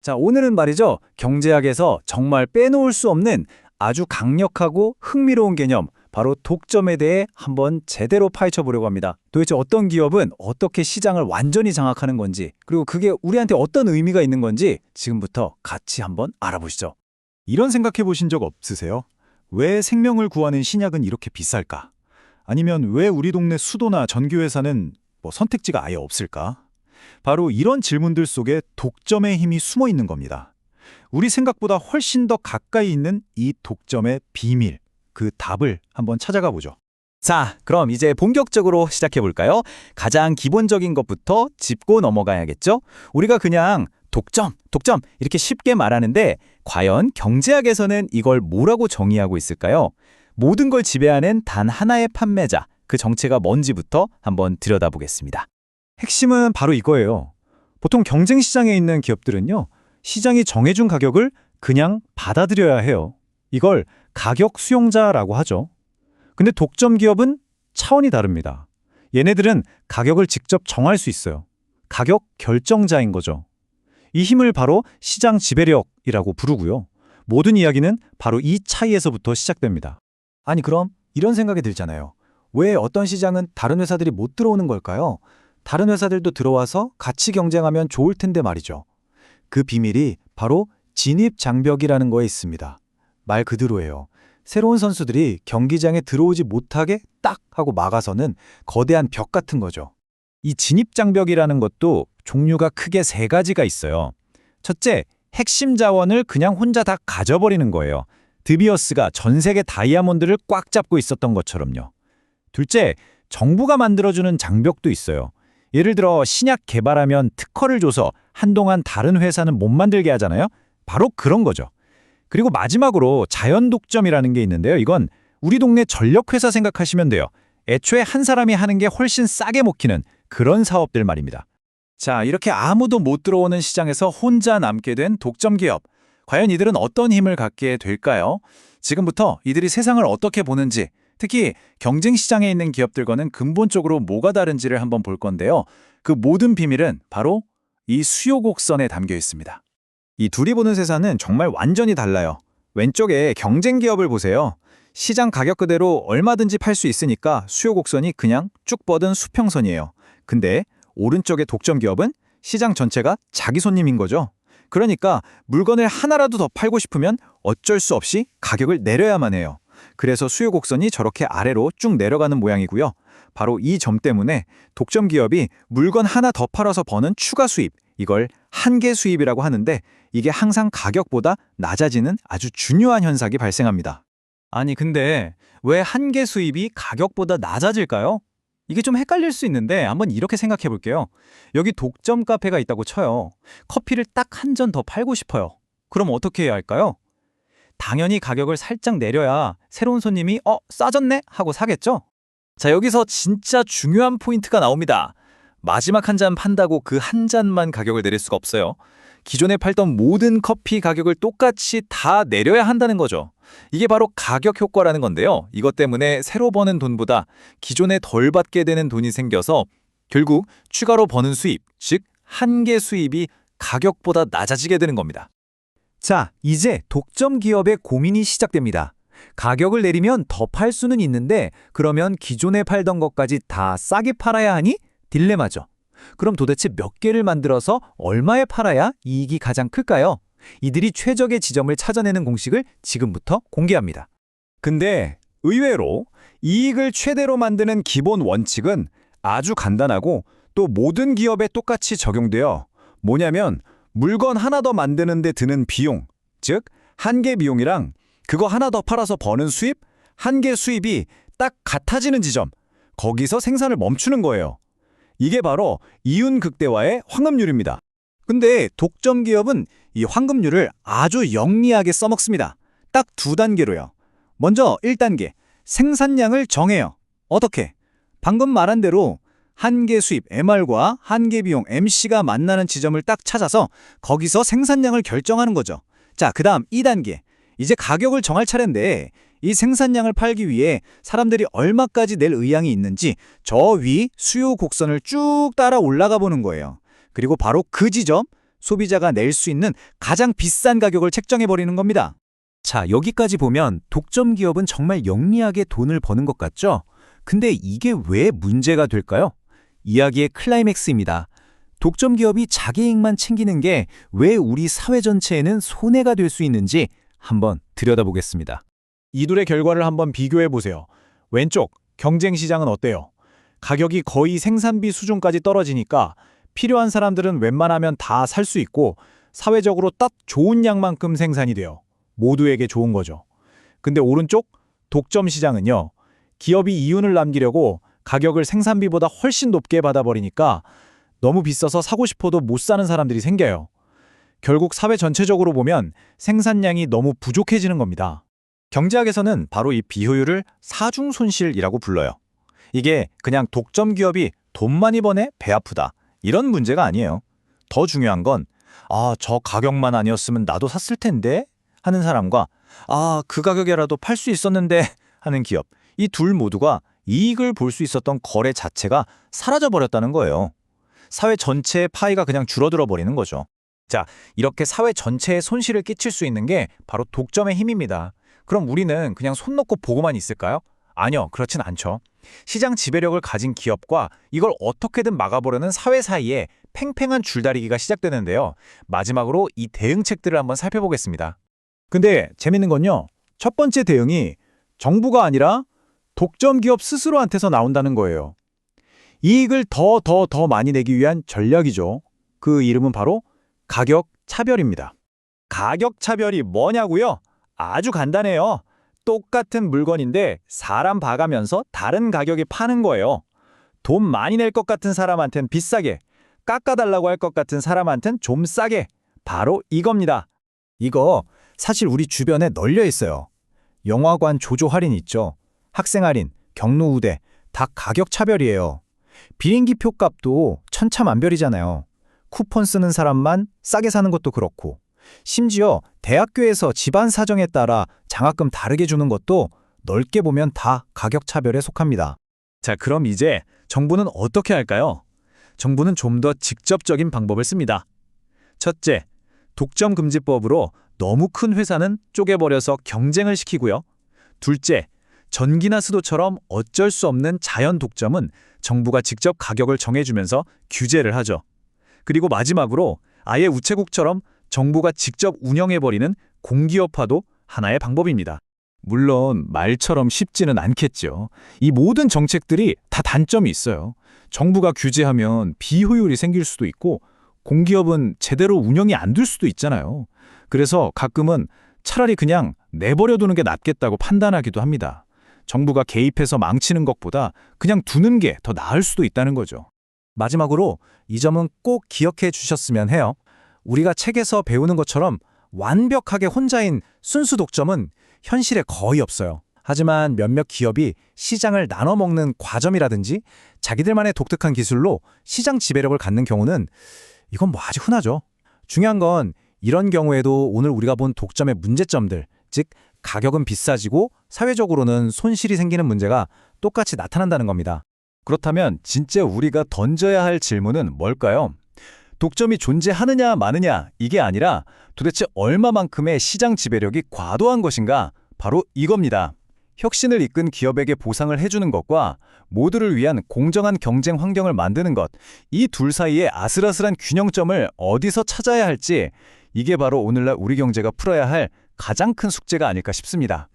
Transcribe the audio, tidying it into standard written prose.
자, 오늘은 말이죠. 경제학에서 정말 빼놓을 수 없는 아주 강력하고 흥미로운 개념, 바로 독점에 대해 한번 제대로 파헤쳐 보려고 합니다. 도대체 어떤 기업은 어떻게 시장을 완전히 장악하는 건지, 그리고 그게 우리한테 어떤 의미가 있는 건지 지금부터 같이 한번 알아보시죠. 이런 생각해 보신 적 없으세요? 왜 생명을 구하는 신약은 이렇게 비쌀까? 아니면 왜 우리 동네 수도나 전기회사는 선택지가 아예 없을까? 바로 이런 질문들 속에 독점의 힘이 숨어 있는 겁니다. 우리 생각보다 훨씬 더 가까이 있는 이 독점의 비밀, 그 답을 한번 찾아가 보죠. 자, 그럼 이제 본격적으로 시작해 볼까요? 가장 기본적인 것부터 짚고 넘어가야겠죠? 우리가 그냥 독점 이렇게 쉽게 말하는데 과연 경제학에서는 이걸 뭐라고 정의하고 있을까요? 모든 걸 지배하는 단 하나의 판매자, 그 정체가 뭔지부터 한번 들여다보겠습니다. 핵심은 바로 이거예요. 보통 경쟁 시장에 있는 기업들은요, 시장이 정해준 가격을 그냥 받아들여야 해요. 이걸 가격 수용자라고 하죠. 근데 독점 기업은 차원이 다릅니다. 얘네들은 가격을 직접 정할 수 있어요. 가격 결정자인 거죠. 이 힘을 바로 시장 지배력이라고 부르고요. 모든 이야기는 바로 이 차이에서부터 시작됩니다. 아니 그럼 이런 생각이 들잖아요. 왜 어떤 시장은 다른 회사들이 못 들어오는 걸까요? 다른 회사들도 들어와서 같이 경쟁하면 좋을 텐데 말이죠. 그 비밀이 바로 진입 장벽이라는 거에 있습니다. 말 그대로예요. 새로운 선수들이 경기장에 들어오지 못하게 딱 하고 막아서는 거대한 벽 같은 거죠. 이 진입 장벽이라는 것도 종류가 크게 세 가지가 있어요. 첫째, 핵심 자원을 그냥 혼자 다 가져버리는 거예요. 드비어스가 전 세계 다이아몬드를 꽉 잡고 있었던 것처럼요. 둘째, 정부가 만들어주는 장벽도 있어요. 예를 들어 신약 개발하면 특허를 줘서 한동안 다른 회사는 못 만들게 하잖아요. 바로 그런 거죠. 그리고 마지막으로 자연 독점이라는 게 있는데요. 이건 우리 동네 전력회사 생각하시면 돼요. 애초에 한 사람이 하는 게 훨씬 싸게 먹히는 그런 사업들 말입니다. 자, 이렇게 아무도 못 들어오는 시장에서 혼자 남게 된 독점 기업. 과연 이들은 어떤 힘을 갖게 될까요? 지금부터 이들이 세상을 어떻게 보는지, 특히 경쟁 시장에 있는 기업들과는 근본적으로 뭐가 다른지를 한번 볼 건데요. 그 모든 비밀은 바로 이 수요 곡선에 담겨 있습니다. 이 둘이 보는 세상은 정말 완전히 달라요. 왼쪽에 경쟁 기업을 보세요. 시장 가격 그대로 얼마든지 팔 수 있으니까 수요 곡선이 그냥 쭉 뻗은 수평선이에요. 근데 오른쪽의 독점 기업은 시장 전체가 자기 손님인 거죠. 그러니까 물건을 하나라도 더 팔고 싶으면 어쩔 수 없이 가격을 내려야만 해요. 그래서 수요 곡선이 저렇게 아래로 쭉 내려가는 모양이고요. 바로 이 점 때문에 독점 기업이 물건 하나 더 팔아서 버는 추가 수입, 이걸 한계 수입이라고 하는데 이게 항상 가격보다 낮아지는 아주 중요한 현상이 발생합니다. 아니 근데 왜 한계 수입이 가격보다 낮아질까요? 이게 좀 헷갈릴 수 있는데 한번 이렇게 생각해 볼게요. 여기 독점 카페가 있다고 쳐요. 커피를 딱 한 잔 더 팔고 싶어요. 그럼 어떻게 해야 할까요? 당연히 가격을 살짝 내려야 새로운 손님이 싸졌네? 하고 사겠죠? 자, 여기서 진짜 중요한 포인트가 나옵니다. 마지막 한 잔 판다고 그 한 잔만 가격을 내릴 수가 없어요. 기존에 팔던 모든 커피 가격을 똑같이 다 내려야 한다는 거죠. 이게 바로 가격 효과라는 건데요. 이것 때문에 새로 버는 돈보다 기존에 덜 받게 되는 돈이 생겨서 결국 추가로 버는 수입, 즉 한계 수입이 가격보다 낮아지게 되는 겁니다. 자, 이제 독점 기업의 고민이 시작됩니다. 가격을 내리면 더 팔 수는 있는데 그러면 기존에 팔던 것까지 다 싸게 팔아야 하니? 딜레마죠. 그럼 도대체 몇 개를 만들어서 얼마에 팔아야 이익이 가장 클까요? 이들이 최적의 지점을 찾아내는 공식을 지금부터 공개합니다. 근데 의외로 이익을 최대로 만드는 기본 원칙은 아주 간단하고 또 모든 기업에 똑같이 적용돼요. 뭐냐면 물건 하나 더 만드는 데 드는 비용, 즉 한계 비용이랑 그거 하나 더 팔아서 버는 수입, 한계 수입이 딱 같아지는 지점, 거기서 생산을 멈추는 거예요. 이게 바로 이윤 극대화의 황금률입니다. 근데 독점 기업은 이 황금률을 아주 영리하게 써먹습니다. 딱 두 단계로요. 먼저 1단계, 생산량을 정해요. 어떻게? 방금 말한 대로 한계 수입 MR과 한계 비용 MC가 만나는 지점을 딱 찾아서 거기서 생산량을 결정하는 거죠. 자, 그 다음 2단계. 이제 가격을 정할 차례인데 이 생산량을 팔기 위해 사람들이 얼마까지 낼 의향이 있는지 저 위 수요 곡선을 쭉 따라 올라가 보는 거예요. 그리고 바로 그 지점, 소비자가 낼 수 있는 가장 비싼 가격을 책정해버리는 겁니다. 자, 여기까지 보면 독점 기업은 정말 영리하게 돈을 버는 것 같죠? 근데 이게 왜 문제가 될까요? 이야기의 클라이맥스입니다. 독점 기업이 자기 이익만 챙기는 게 왜 우리 사회 전체에는 손해가 될 수 있는지 한번 들여다보겠습니다. 이 둘의 결과를 한번 비교해 보세요. 왼쪽, 경쟁 시장은 어때요? 가격이 거의 생산비 수준까지 떨어지니까 필요한 사람들은 웬만하면 다 살 수 있고 사회적으로 딱 좋은 양만큼 생산이 돼요. 모두에게 좋은 거죠. 근데 오른쪽, 독점 시장은요. 기업이 이윤을 남기려고 가격을 생산비보다 훨씬 높게 받아버리니까 너무 비싸서 사고 싶어도 못 사는 사람들이 생겨요. 결국 사회 전체적으로 보면 생산량이 너무 부족해지는 겁니다. 경제학에서는 바로 이 비효율을 사중손실이라고 불러요. 이게 그냥 독점 기업이 돈 많이 버네 배 아프다 이런 문제가 아니에요. 더 중요한 건 저 가격만 아니었으면 나도 샀을 텐데 하는 사람과 그 가격이라도 팔 수 있었는데 하는 기업, 이 둘 모두가 이익을 볼 수 있었던 거래 자체가 사라져버렸다는 거예요. 사회 전체의 파이가 그냥 줄어들어 버리는 거죠. 자, 이렇게 사회 전체에 손실을 끼칠 수 있는 게 바로 독점의 힘입니다. 그럼 우리는 그냥 손 놓고 보고만 있을까요? 아니요, 그렇진 않죠. 시장 지배력을 가진 기업과 이걸 어떻게든 막아보려는 사회 사이에 팽팽한 줄다리기가 시작되는데요. 마지막으로 이 대응책들을 한번 살펴보겠습니다. 근데 재밌는 건요. 첫 번째 대응이 정부가 아니라 독점 기업 스스로한테서 나온다는 거예요. 이익을 더 많이 내기 위한 전략이죠. 그 이름은 바로 가격 차별입니다. 가격 차별이 뭐냐고요? 아주 간단해요. 똑같은 물건인데 사람 봐가면서 다른 가격에 파는 거예요. 돈 많이 낼 것 같은 사람한텐 비싸게, 깎아달라고 할 것 같은 사람한텐 좀 싸게. 바로 이겁니다. 이거 사실 우리 주변에 널려 있어요. 영화관 조조 할인 있죠. 학생 할인, 경로 우대, 다 가격 차별이에요. 비행기 표 값도 천차만별이잖아요. 쿠폰 쓰는 사람만 싸게 사는 것도 그렇고, 심지어 대학교에서 집안 사정에 따라 장학금 다르게 주는 것도 넓게 보면 다 가격 차별에 속합니다. 자, 그럼 이제 정부는 어떻게 할까요? 정부는 좀 더 직접적인 방법을 씁니다. 첫째, 독점금지법으로 너무 큰 회사는 쪼개버려서 경쟁을 시키고요. 둘째, 전기나 수도처럼 어쩔 수 없는 자연 독점은 정부가 직접 가격을 정해주면서 규제를 하죠. 그리고 마지막으로 아예 우체국처럼 정부가 직접 운영해버리는 공기업화도 하나의 방법입니다. 물론 말처럼 쉽지는 않겠죠. 이 모든 정책들이 다 단점이 있어요. 정부가 규제하면 비효율이 생길 수도 있고 공기업은 제대로 운영이 안 될 수도 있잖아요. 그래서 가끔은 차라리 그냥 내버려두는 게 낫겠다고 판단하기도 합니다. 정부가 개입해서 망치는 것보다 그냥 두는 게 더 나을 수도 있다는 거죠. 마지막으로 이 점은 꼭 기억해 주셨으면 해요. 우리가 책에서 배우는 것처럼 완벽하게 혼자인 순수 독점은 현실에 거의 없어요. 하지만 몇몇 기업이 시장을 나눠 먹는 과점이라든지 자기들만의 독특한 기술로 시장 지배력을 갖는 경우는 이건 뭐 아주 흔하죠. 중요한 건 이런 경우에도 오늘 우리가 본 독점의 문제점들, 즉 가격은 비싸지고 사회적으로는 손실이 생기는 문제가 똑같이 나타난다는 겁니다. 그렇다면 진짜 우리가 던져야 할 질문은 뭘까요? 독점이 존재하느냐 마느냐 이게 아니라 도대체 얼마만큼의 시장 지배력이 과도한 것인가? 바로 이겁니다. 혁신을 이끈 기업에게 보상을 해주는 것과 모두를 위한 공정한 경쟁 환경을 만드는 것, 이 둘 사이의 아슬아슬한 균형점을 어디서 찾아야 할지, 이게 바로 오늘날 우리 경제가 풀어야 할 가장 큰 숙제가 아닐까 싶습니다.